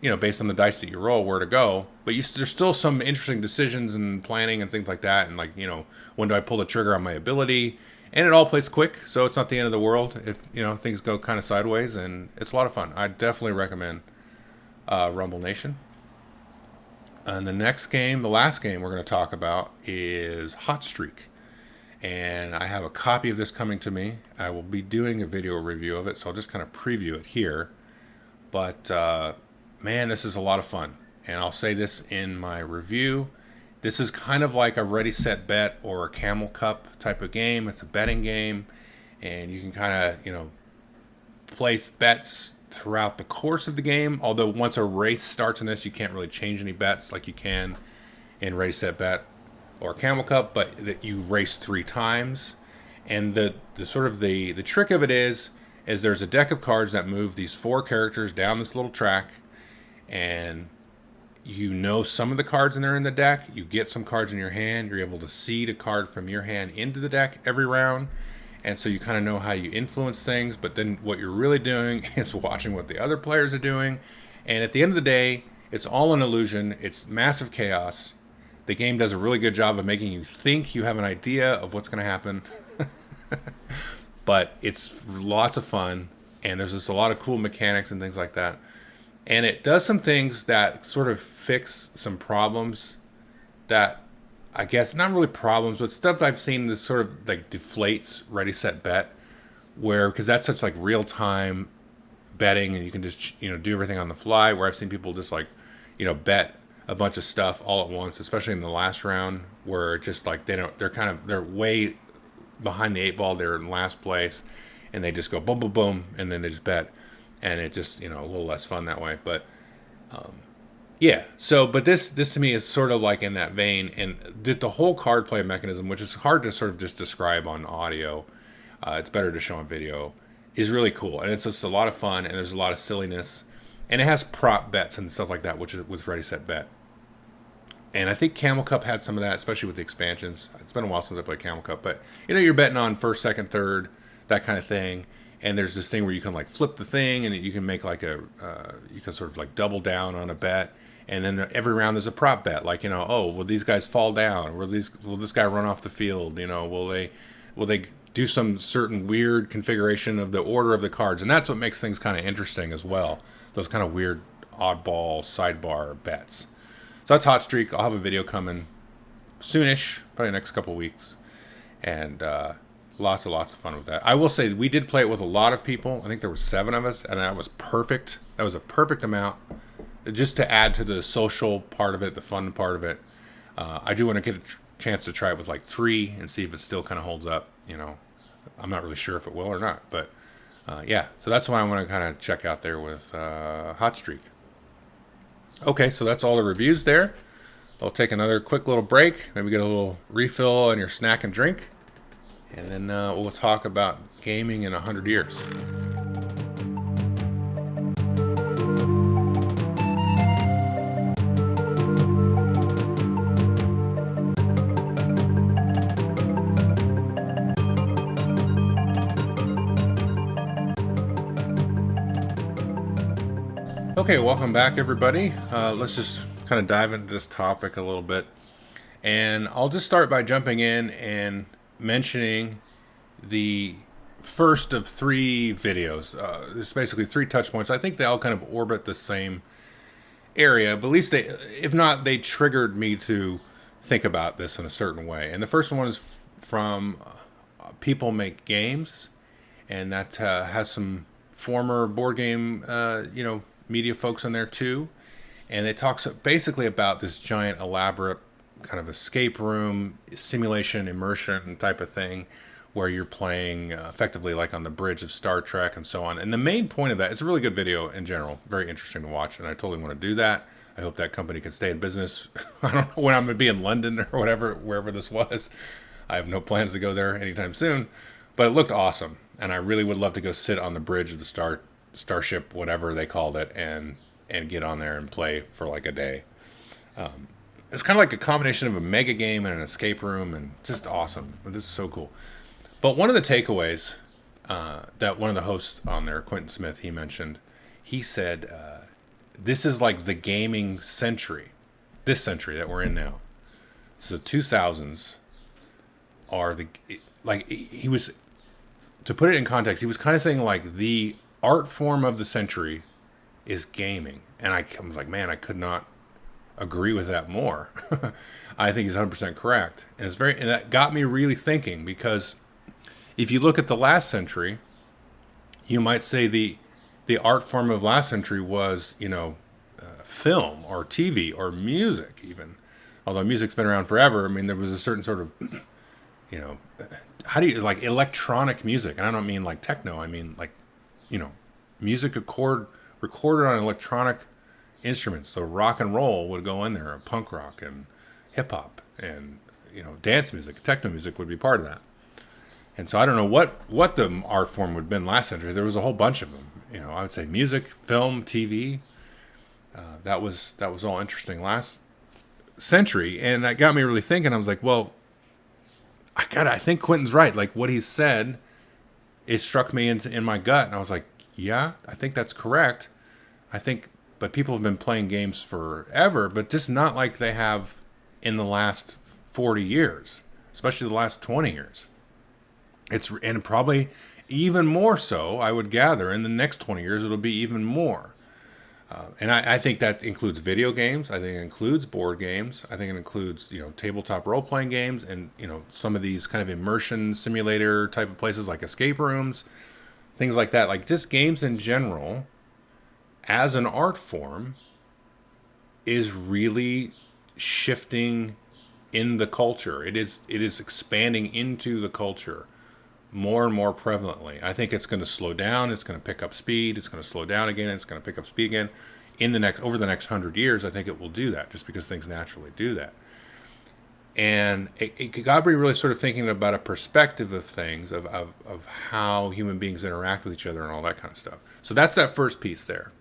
based on the dice that you roll, where to go. But there's still some interesting decisions and planning and things like that. And when do I pull the trigger on my ability? And it all plays quick, so it's not the end of the world if things go kind of sideways, and it's a lot of fun. I definitely recommend Rumble Nation. And the last game we're going to talk about is Hot Streak. And I have a copy of this coming to me. I will be doing a video review of it, so I'll just kind of preview it here. But man, this is a lot of fun. And I'll say this in my review. This is kind of like a Ready, Set, Bet or a Camel Cup type of game. It's a betting game, and you can kind of, place bets throughout the course of the game. Although once a race starts in this, you can't really change any bets like you can in Ready, Set, Bet or Camel Cup, but that you race 3 times. And the trick of it is there's a deck of cards that move these 4 characters down this little track, and some of the cards in there in the deck. You get some cards in your hand. You're able to seed a card from your hand into the deck every round. And so you kind of know how you influence things. But then what you're really doing is watching what the other players are doing. And at the end of the day, it's all an illusion. It's massive chaos. The game does a really good job of making you think you have an idea of what's going to happen. But it's lots of fun. And there's just a lot of cool mechanics and things like that. And it does some things that sort of fix some problems that, I guess, not really problems, but stuff I've seen that sort of like deflates Ready, Set, Bet, because that's such like real time betting, and you can just, do everything on the fly, where I've seen people just bet a bunch of stuff all at once, especially in the last round, where just like they're way behind the 8 ball. They're in last place, and they just go boom, boom, boom, and then they just bet. And it just, a little less fun that way. But, yeah. So, but this to me is sort of like in that vein. And the whole card play mechanism, which is hard to sort of just describe on audio, it's better to show on video, is really cool. And it's just a lot of fun, and there's a lot of silliness. And it has prop bets and stuff like that, which is with Ready, Set, Bet. And I think Camel Cup had some of that, especially with the expansions. It's been a while since I played Camel Cup. But, you're betting on first, second, third, that kind of thing. And there's this thing where you can like flip the thing, and you can make like you can sort of like double down on a bet. And then every round there's a prop bet, like, will these guys fall down? Will this guy run off the field? Will they do some certain weird configuration of the order of the cards? And that's what makes things kind of interesting as well. Those kind of weird oddball sidebar bets. So that's Hot Streak. I'll have a video coming soonish, probably next couple weeks. And, lots of fun with that. I will say we did play it with a lot of people. I think there were 7 of us, and that was perfect. That was a perfect amount, just to add to the social part of it, the fun part of it. I do want to get a chance to try it with like 3 and see if it still kind of holds up. I'm not really sure if it will or not, but yeah. So that's why I want to kind of check out there with Hot Streak. Okay, so that's all the reviews there. I'll take another quick little break, maybe get a little refill on your snack and drink. And then we'll talk about gaming in 100 years. Okay, welcome back, everybody. Let's just kind of dive into this topic a little bit. And I'll just start by jumping in and mentioning the first of three videos. There's basically three touch points. I think they all kind of orbit the same area, but at least they, if not, they triggered me to think about this in a certain way. And the first one is from People Make Games, and that has some former board game, media folks in there too. And it talks basically about this giant, elaborate kind of escape room simulation, immersion type of thing, where you're playing effectively like on the bridge of Star Trek and so on. And the main point of that, it's a really good video in general, very interesting to watch, and I totally want to do that. I hope that company can stay in business. I don't know when I'm going to be in London or whatever, wherever this was. I have no plans to go there anytime soon, but it looked awesome, and I really would love to go sit on the bridge of the Starship, whatever they called it, and get on there and play for like a day. It's kind of like a combination of a mega game and an escape room, and just awesome. This is so cool. But one of the takeaways that one of the hosts on there, Quentin Smith, he mentioned, he said, this is like the gaming century, this century that we're in now. So the 2000s are he was, to put it in context, he was kind of saying like the art form of the century is gaming. And I was like, man, I could not agree with that more. I think he's 100% correct. And and that got me really thinking, because if you look at the last century, you might say the art form of last century was, film or TV or music even. Although music's been around forever. I mean, there was a certain sort of, how do you, like electronic music? And I don't mean like techno. I mean like, music recorded on electronic instruments. So rock and roll would go in there, punk rock and hip hop and, dance music, techno music would be part of that. And so I don't know what the art form would have been last century. There was a whole bunch of them. I would say music, film, TV. That was all interesting last century. And that got me really thinking. I was like, well, I think Quentin's right. Like what he said, it struck me in my gut. And I was like, yeah, I think that's correct. But people have been playing games forever, but just not like they have in the last 40 years, especially the last 20 years. And probably even more so, I would gather, in the next 20 years, it'll be even more. And I think that includes video games. I think it includes board games. I think it includes, tabletop role-playing games and, some of these kind of immersion simulator type of places like escape rooms, things like that. Like just games in general, as an art form, is really shifting in the culture. It is expanding into the culture more and more prevalently. I think it's going to slow down. It's going to pick up speed. It's going to slow down again. It's going to pick up speed again. Over the next 100 years, I think it will do that, just because things naturally do that. And it got me really sort of thinking about a perspective of things, of how human beings interact with each other and all that kind of stuff. So that's that first piece there.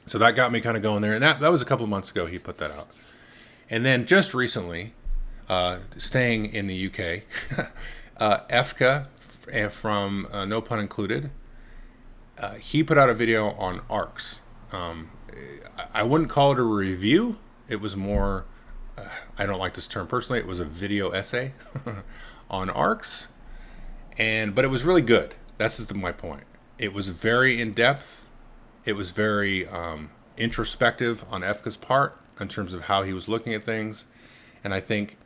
So that got me kind of going there. And that was a couple of months ago he put that out. And then just recently, staying in the UK, Efka from No Pun Included, he put out a video on ARCs. I wouldn't call it a review. It was more, I don't like this term personally, it was a video essay on ARCs. But it was really good. That's my point. It was very in-depth. It was very introspective on Efka's part in terms of how he was looking at things. And I think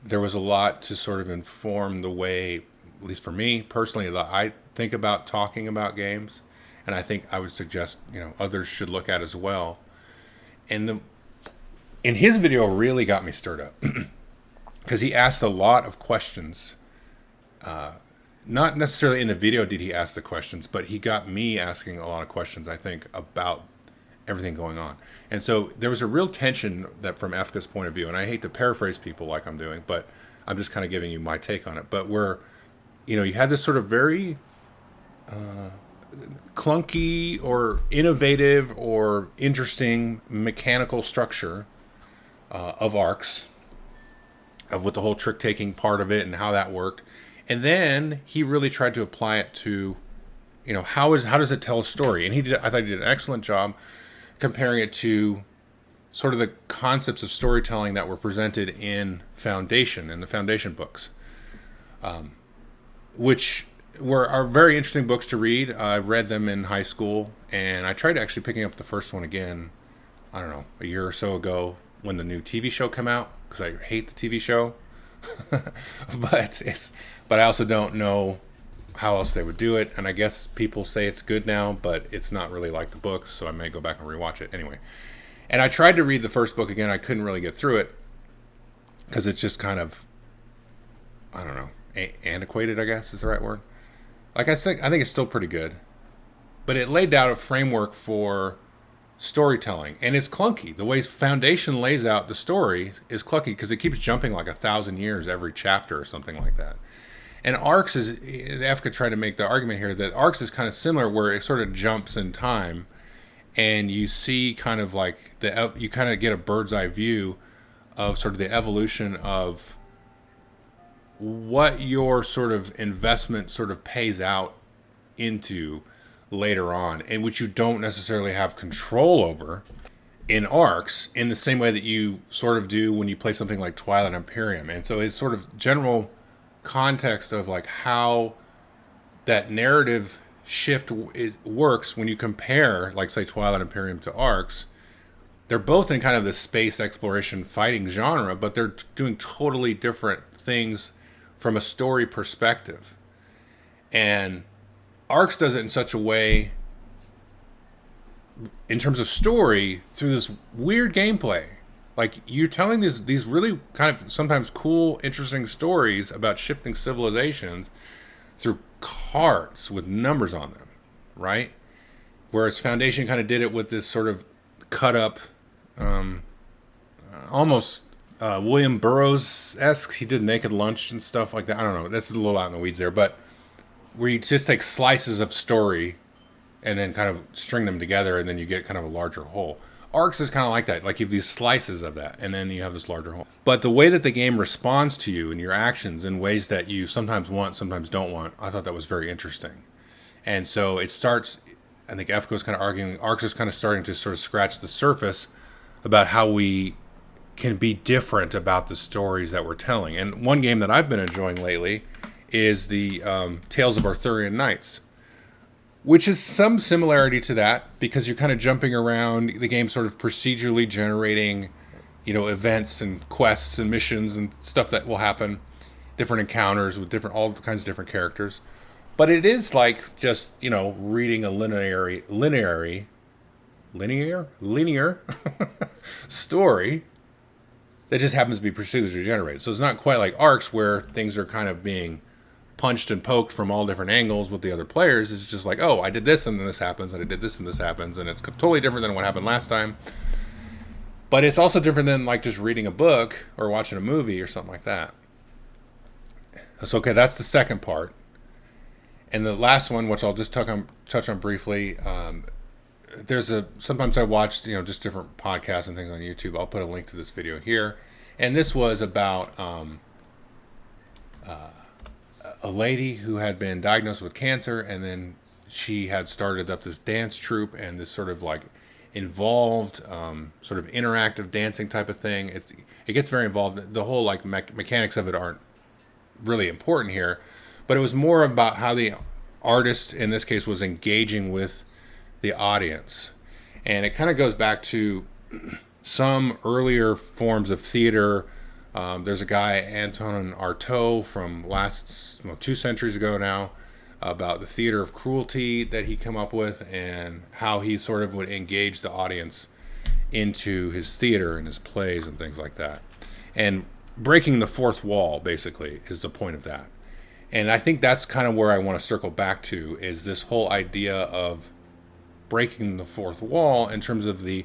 there was a lot to sort of inform the way, at least for me personally, that I think about talking about games. And I think I would suggest, others should look at as well. And his video really got me stirred up because he asked a lot of questions. Not necessarily in the video did he ask the questions, but he got me asking a lot of questions, I think, about everything going on. And so there was a real tension that from Efka's point of view, and I hate to paraphrase people like I'm doing, but I'm just kind of giving you my take on it. But where, you had this sort of very clunky or innovative or interesting mechanical structure of ARCs, with the whole trick-taking part of it and how that worked. And then he really tried to apply it to, how does it tell a story? And I thought he did an excellent job comparing it to sort of the concepts of storytelling that were presented in the Foundation books, which are very interesting books to read. I read them in high school, and I tried actually picking up the first one again, I don't know, a year or so ago when the new TV show came out, because I hate the TV show. but I also don't know how else they would do it, and I guess people say it's good now, but it's not really like the books, so I may go back and rewatch it anyway. And I tried to read the first book again. I couldn't really get through it because it's just kind of, I don't know, antiquated, I guess is the right word. Like I think it's still pretty good, but it laid down a framework for storytelling, and it's clunky. The way Foundation lays out the story is clunky because it keeps jumping like 1,000 years every chapter or something like that. And Arcs is, Efka tried to make the argument here that Arcs is kind of similar, where it sort of jumps in time, and you see kind of like you kind of get a bird's eye view of sort of the evolution of what your sort of investment sort of pays out into later on, and which you don't necessarily have control over in Arcs in the same way that you sort of do when you play something like Twilight Imperium. And so it's sort of general context of like how that narrative shift works when you compare, like, say, Twilight Imperium to Arcs. They're both in kind of the space exploration fighting genre, but they're doing totally different things from a story perspective. And Arcs does it in such a way, in terms of story, through this weird gameplay. Like, you're telling these really kind of sometimes cool, interesting stories about shifting civilizations through cards with numbers on them, right? Whereas Foundation kind of did it with this sort of cut up, almost William Burroughs-esque. He did Naked Lunch and stuff like that. I don't know. This is a little out in the weeds there, but where you just take slices of story and then kind of string them together, and then you get kind of a larger whole. Arcs is kind of like that. Like, you have these slices of that, and then you have this larger whole. But the way that the game responds to you and your actions in ways that you sometimes want, sometimes don't want, I thought that was very interesting. And so it starts, I think Efko's kind of arguing, Arcs is kind of starting to sort of scratch the surface about how we can be different about the stories that we're telling. And one game that I've been enjoying lately is the Tales of Arthurian Knights, which is some similarity to that, because you're kind of jumping around the game, sort of procedurally generating, events and quests and missions and stuff that will happen, different encounters with all kinds of different characters. But it is like just, reading a linear story that just happens to be procedurally generated. So it's not quite like Arcs, where things are kind of being punched and poked from all different angles with the other players. It's just like, oh, I did this and then this happens, and I did this and this happens, and it's totally different than what happened last time. But it's also different than like just reading a book or watching a movie or something like that. So, okay, that's the second part. And the last one, which I'll just touch on briefly, sometimes I watched, just different podcasts and things on YouTube. I'll put a link to this video here. And this was about a lady who had been diagnosed with cancer, and then she had started up this dance troupe and this sort of like involved, sort of interactive dancing type of thing. It gets very involved. The whole like mechanics of it aren't really important here, but it was more about how the artist in this case was engaging with the audience. And it kind of goes back to some earlier forms of theater. There's a guy, Antonin Artaud, from 2 centuries ago now, about the theater of cruelty that he came up with, and how he sort of would engage the audience into his theater and his plays and things like that. And breaking the fourth wall, basically, is the point of that. And I think that's kind of where I want to circle back to, is this whole idea of breaking the fourth wall in terms of the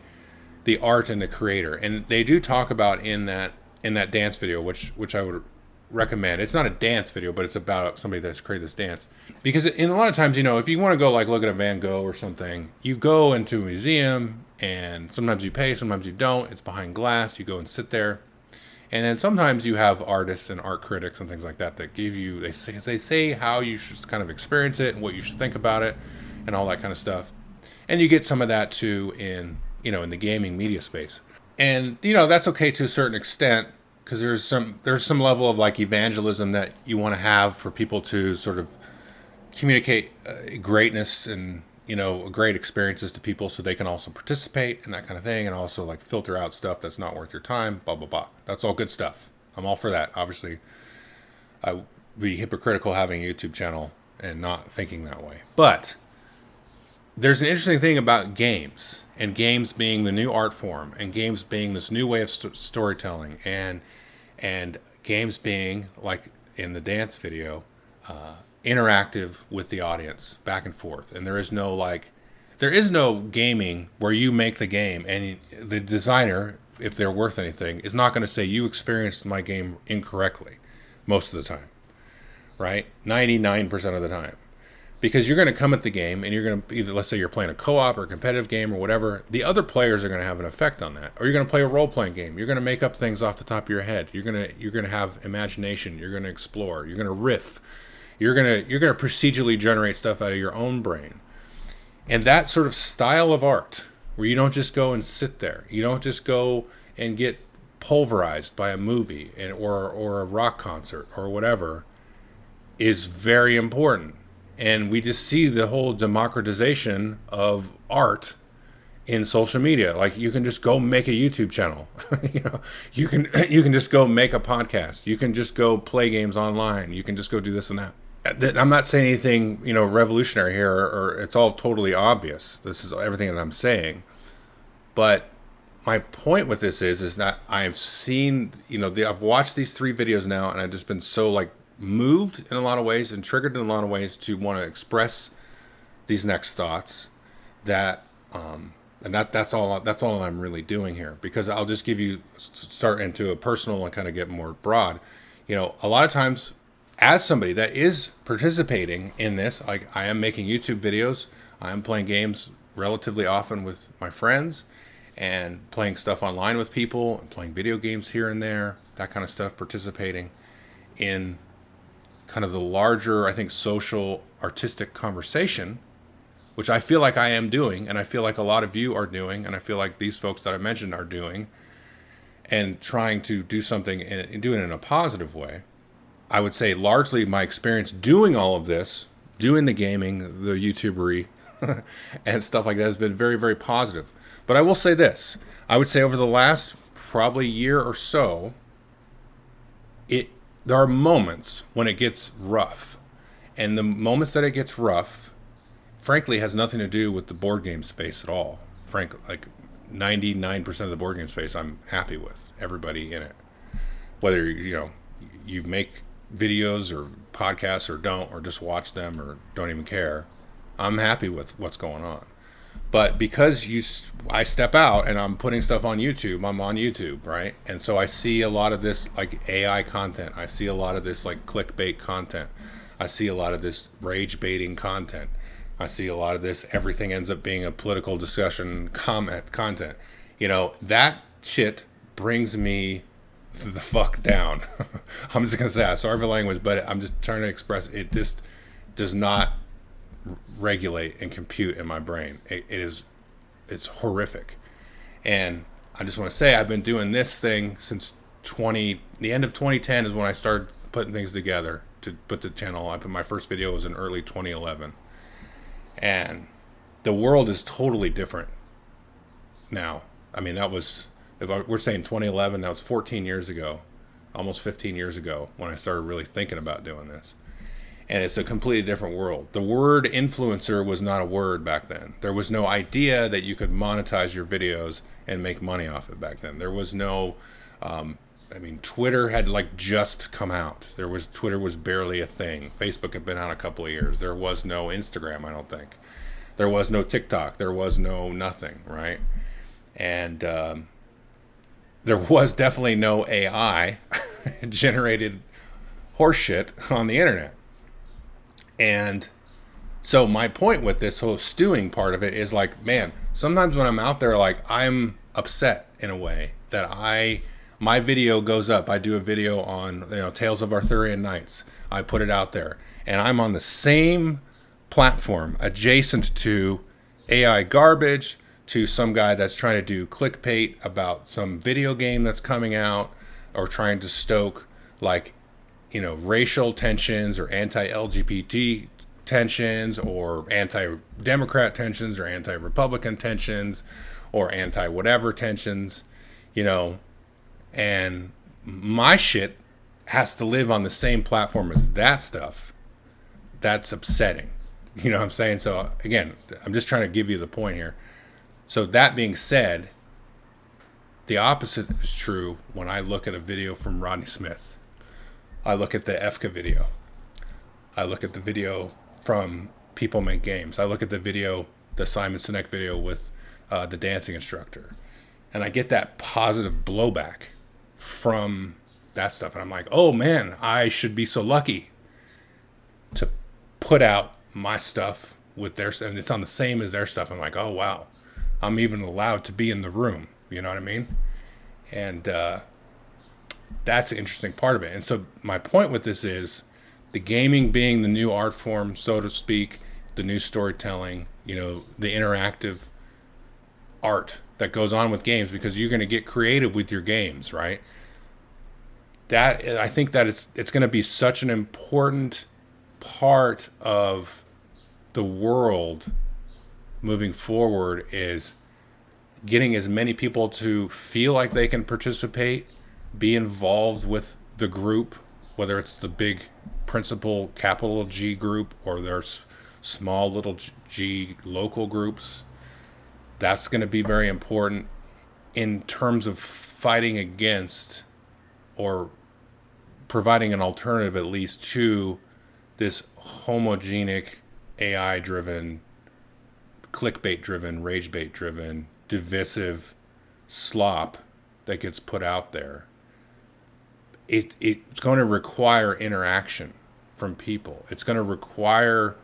art and the creator. And they do talk about in that dance video, which I would recommend. It's not a dance video, but it's about somebody that's created this dance. Because in a lot of times, if you want to go like look at a Van Gogh or something, you go into a museum, and sometimes you pay, sometimes you don't. It's behind glass. You go and sit there. And then sometimes you have artists and art critics and things like that give you, they say how you should kind of experience it and what you should think about it and all that kind of stuff. And you get some of that too in in the gaming media space. And that's okay to a certain extent, because there's some level of like evangelism that you want to have for people to sort of communicate greatness and great experiences to people, so they can also participate and that kind of thing, and also like filter out stuff that's not worth your time, blah blah blah. That's all good stuff. I'm all for that. Obviously, I would be hypocritical having a YouTube channel and not thinking that way. But there's an interesting thing about games, and games being the new art form, and games being this new way of storytelling, and games being, like in the dance video, interactive with the audience, back and forth. And there is no gaming where you make the game and the designer, if they're worth anything, is not going to say you experienced my game incorrectly most of the time, right? 99% of the time. Because you're going to come at the game and you're going to either, let's say you're playing a co-op or a competitive game or whatever, the other players are going to have an effect on that. Or you're going to play a role-playing game. You're going to make up things off the top of your head. You're going to have imagination. You're going to explore. You're going to riff. You're going to procedurally generate stuff out of your own brain. And that sort of style of art, where you don't just go and sit there. You don't just go and get pulverized by a movie or a rock concert or whatever, is very important. And we just see the whole democratization of art in social media. Like, you can just go make a YouTube channel. You can just go make a podcast. You can just go play games online. You can just go do this and that. I'm not saying anything, revolutionary here, or it's all totally obvious. This is everything that I'm saying. But my point with this is that I've seen, I've watched these 3 videos now, and I've just been so like moved in a lot of ways and triggered in a lot of ways to want to express these next thoughts, that and that's all I'm really doing here. Because I'll just start into a personal and kind of get more broad. A lot of times, as somebody that is participating in this, like, I am making YouTube videos, I am playing games relatively often with my friends, and playing stuff online with people, and playing video games here and there, that kind of stuff, participating in kind of the larger, I think, social, artistic conversation, which I feel like I am doing, and I feel like a lot of you are doing, and I feel like these folks that I mentioned are doing, and trying to do something and do it in a positive way. I would say largely my experience doing all of this, doing the gaming, the YouTubery, and stuff like that, has been very, very positive. But I will say this. I would say over the last probably year or so, there are moments when it gets rough. And the moments that it gets rough, frankly, has nothing to do with the board game space at all. Frankly, like 99% of the board game space, I'm happy with everybody in it. Whether, you make videos or podcasts or don't, or just watch them or don't even care, I'm happy with what's going on. But because I step out and I'm putting stuff on YouTube, I'm on YouTube, right? And so I see a lot of this like AI content. I see a lot of this like clickbait content. I see a lot of this rage baiting content. I see a lot of this, everything ends up being a political discussion comment content. That shit brings me the fuck down. I'm just gonna say, I'm sorry for language, but I'm just trying to express it. Just does not regulate and compute in my brain. It's horrific. And I just want to say, I've been doing this thing since the end of 2010 is when I started putting things together to put the channel. I put my first video was in early 2011, and the world is totally different now. I mean, that was, if we're saying 2011, that was 14 years ago, almost 15 years ago, when I started really thinking about doing this. And it's a completely different world. The word influencer was not a word back then. There was no idea that you could monetize your videos and make money off it back then. There was no, Twitter had like just come out. Twitter was barely a thing. Facebook had been out a couple of years. There was no Instagram, I don't think. There was no TikTok. There was no nothing, right? And there was definitely no AI generated horseshit on the internet. And so my point with this whole stewing part of it is like, man, sometimes when I'm out there, like, I'm upset in a way that my video goes up. I do a video on, Tales of Arthurian Knights. I put it out there, and I'm on the same platform adjacent to AI garbage, to some guy that's trying to do clickbait about some video game that's coming out, or trying to stoke like, racial tensions or anti-LGBT tensions or anti-Democrat tensions or anti-Republican tensions or anti-whatever tensions, and my shit has to live on the same platform as that stuff. That's upsetting. You know what I'm saying? So again, I'm just trying to give you the point here. So that being said, the opposite is true when I look at a video from Rodney Smith. I look at the EFKA video. I look at the video from People Make Games. I look at the Simon Sinek video with the dancing instructor. And I get that positive blowback from that stuff. And I'm like, oh man, I should be so lucky to put out my stuff with theirs. And it's on the same as their stuff. I'm like, oh wow, I'm even allowed to be in the room. You know what I mean? And that's the interesting part of it. And so my point with this is the gaming being the new art form, so to speak, the new storytelling, the interactive art that goes on with games, because you're going to get creative with your games, right? That, I think that it's going to be such an important part of the world moving forward, is getting as many people to feel like they can participate, be involved with the group, whether it's the big principal capital G group or there's small little g local groups. That's going to be very important in terms of fighting against, or providing an alternative at least, to this homogenic AI driven, clickbait driven, rage bait driven, divisive slop that gets put out there. It's going to require interaction from people. It's going to require,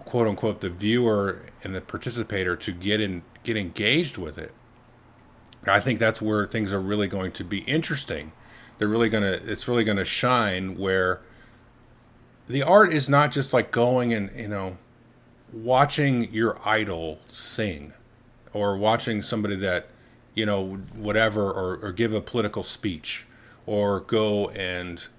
quote unquote, the viewer and the participator to get engaged with it. I think that's where things are really going to be interesting. It's really gonna shine, where the art is not just like going and watching your idol sing, or watching somebody that whatever, or give a political speech, or go and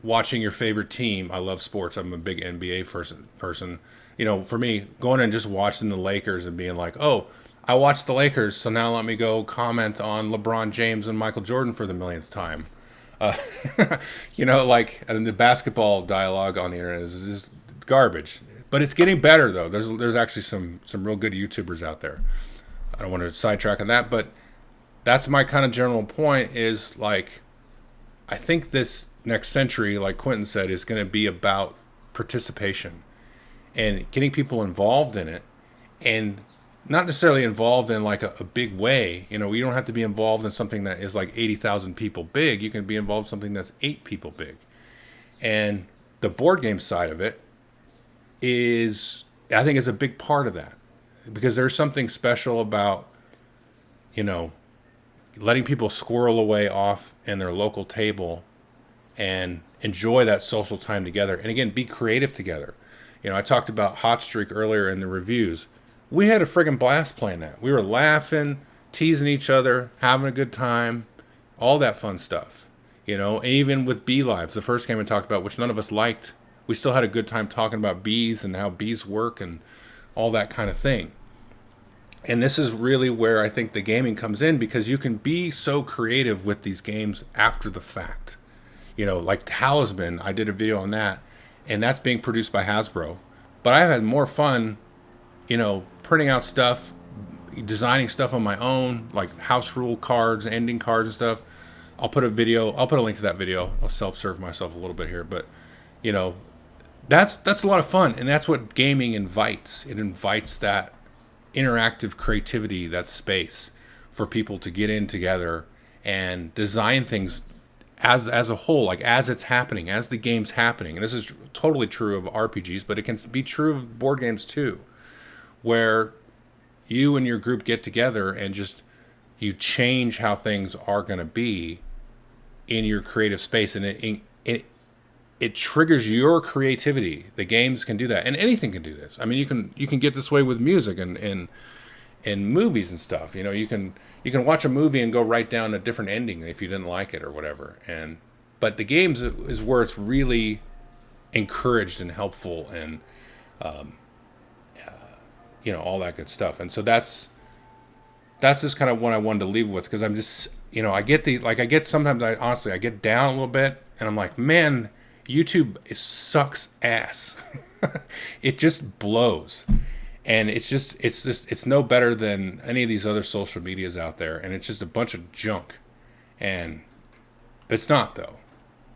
watching your favorite team. I love sports. I'm a big NBA person. For me, going and just watching the Lakers and being like, oh, I watched the Lakers, so now let me go comment on LeBron James and Michael Jordan for the millionth time. And the basketball dialogue on the internet is just garbage. But it's getting better, though. There's actually some real good YouTubers out there. I don't want to sidetrack on that, but that's my kind of general point, is like, I think this next century, like Quentin said, is going to be about participation and getting people involved in it, and not necessarily involved in like a big way. You don't have to be involved in something that is like 80,000 people big. You can be involved in something that's 8 people big. And the board game side of it I think is a big part of that, because there's something special about, letting people squirrel away off in their local table and enjoy that social time together. And again, be creative together. I talked about Hot Streak earlier in the reviews. We had a friggin' blast playing that. We were laughing, teasing each other, having a good time, all that fun stuff. And even with Bee Lives, the first game I talked about, which none of us liked, we still had a good time talking about bees and how bees work and all that kind of thing. And this is really where I think the gaming comes in, because you can be so creative with these games after the fact. Like Talisman, I did a video on that, and that's being produced by Hasbro. But I've had more fun, printing out stuff, designing stuff on my own, like house rule cards, ending cards and stuff. I'll put a link to that video. I'll self-serve myself a little bit here, but that's a lot of fun, and that's what gaming invites. It invites that interactive creativity, that space for people to get in together and design things as a whole, like as it's happening, as the game's happening. And this is totally true of RPGs, but it can be true of board games too, where you and your group get together and just you change how things are going to be in your creative space. And it triggers your creativity. The games can do that, and anything can do this. I mean, you can get this way with music and movies and stuff. You can watch a movie and go write down a different ending if you didn't like it or whatever. But the games is where it's really encouraged and helpful, and all that good stuff. And so that's just kind of what I wanted to leave with, because I'm just, I get sometimes, I get down a little bit and I'm like, man, YouTube sucks ass. It just blows. And it's no better than any of these other social medias out there. And it's just a bunch of junk. And it's not, though.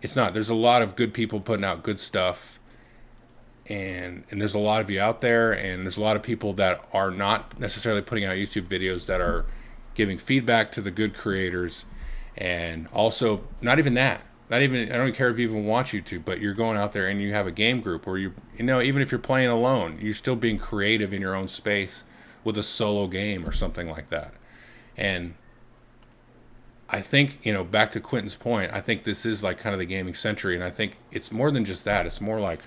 It's not. There's a lot of good people putting out good stuff. And there's a lot of you out there, and there's a lot of people that are not necessarily putting out YouTube videos that are giving feedback to the good creators. And also, not even that. I don't care if you even watch YouTube, but you're going out there and you have a game group, or even if you're playing alone, you're still being creative in your own space with a solo game or something like that. And I think, back to Quentin's point, I think this is like kind of the gaming century, and I think it's more than just that. It's more like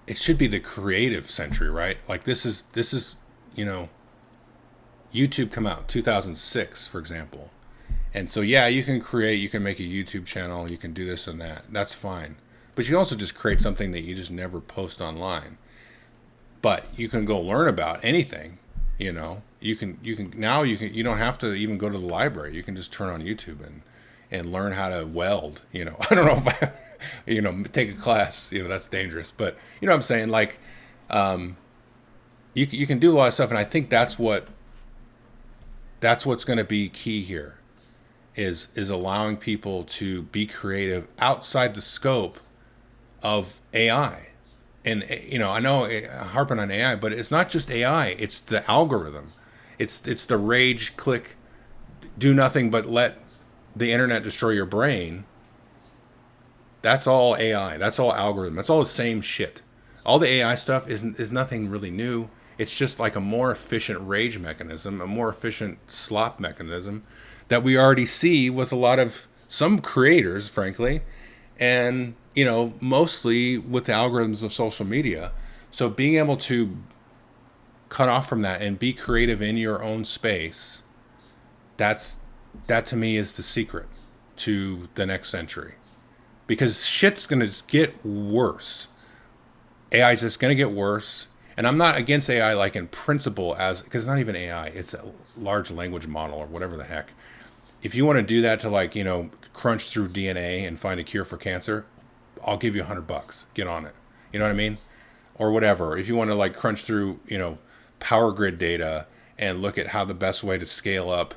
it should be the creative century, right? Like this is YouTube come out 2006, for example. And so, yeah, you can make a YouTube channel, you can do this and that. That's fine. But you can also just create something that you just never post online. But you can go learn about anything, You don't have to even go to the library. You can just turn on YouTube and learn how to weld, I don't know if take a class, that's dangerous. But you know what I'm saying? Like, you can do a lot of stuff. And I think that's what's going to be key here. Is allowing people to be creative outside the scope of AI. And, I know harping on AI, but it's not just AI. It's the algorithm. It's the rage, click, do nothing but let the internet destroy your brain. That's all AI. That's all algorithm. That's all the same shit. All the AI stuff is nothing really new. It's just like a more efficient rage mechanism, a more efficient slop mechanism that we already see with a lot of some creators, frankly, and, mostly with the algorithms of social media. So being able to cut off from that and be creative in your own space, that to me is the secret to the next century. Because shit's going to get worse. AI is just going to get worse. And I'm not against AI like in principle, because it's not even AI. It's a large language model or whatever the heck. If you want to do that to crunch through DNA and find a cure for cancer, I'll give you $100. Get on it. You know what I mean? Or whatever. If you want to crunch through, power grid data and look at how the best way to scale up,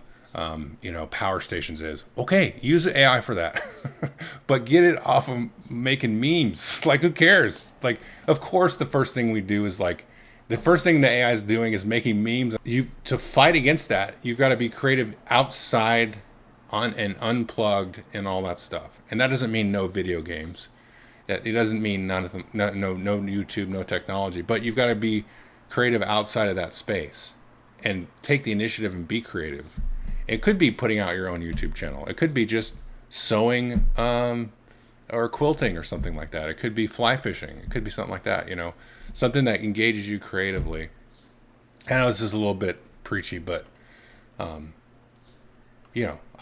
power stations is, okay, use AI for that. But get it off of making memes. Like, who cares? Like, of course, the first thing we do is the first thing the AI is doing is making memes. To fight against that, you've got to be creative outside and unplugged and all that stuff. And that doesn't mean no video games. It doesn't mean none of them, no YouTube, no technology. But you've got to be creative outside of that space and take the initiative and be creative. It could be putting out your own YouTube channel. It could be just sewing or quilting or something like that. It could be fly fishing. It could be something like that, something that engages you creatively. I know this is a little bit preachy, but,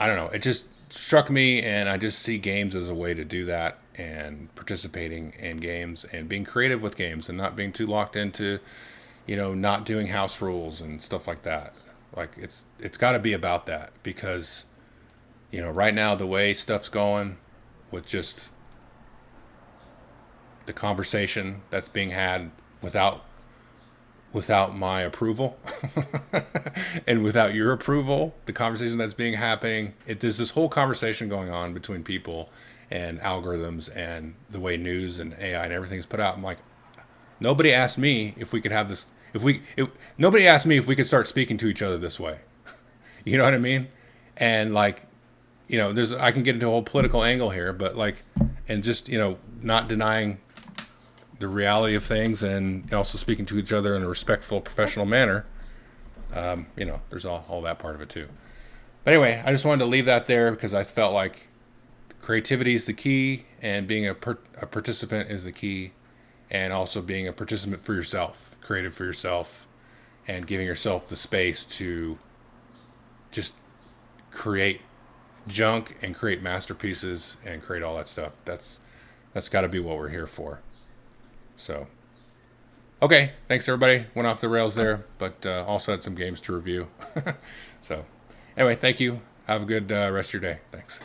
I don't know. It just struck me, and I just see games as a way to do that, and participating in games and being creative with games and not being too locked into, not doing house rules and stuff like that. Like, it's got to be about that, because, right now the way stuff's going with just the conversation that's being had without my approval and without your approval, the conversation that's being happening, there's this whole conversation going on between people and algorithms and the way news and AI and everything's put out. I'm like, nobody asked me if we could have this, nobody asked me if we could start speaking to each other this way. You know what I mean? And I can get into a whole political angle here, but and just, not denying the reality of things, and also speaking to each other in a respectful, professional manner. There's all that part of it too. But anyway, I just wanted to leave that there, because I felt like creativity is the key, and being a participant is the key, and also being a participant for yourself, creative for yourself, and giving yourself the space to just create junk and create masterpieces and create all that stuff. That's got to be what we're here for. So, okay, thanks everybody. Went off the rails there, but also had some games to review. So, anyway, thank you. Have a good rest of your day. Thanks.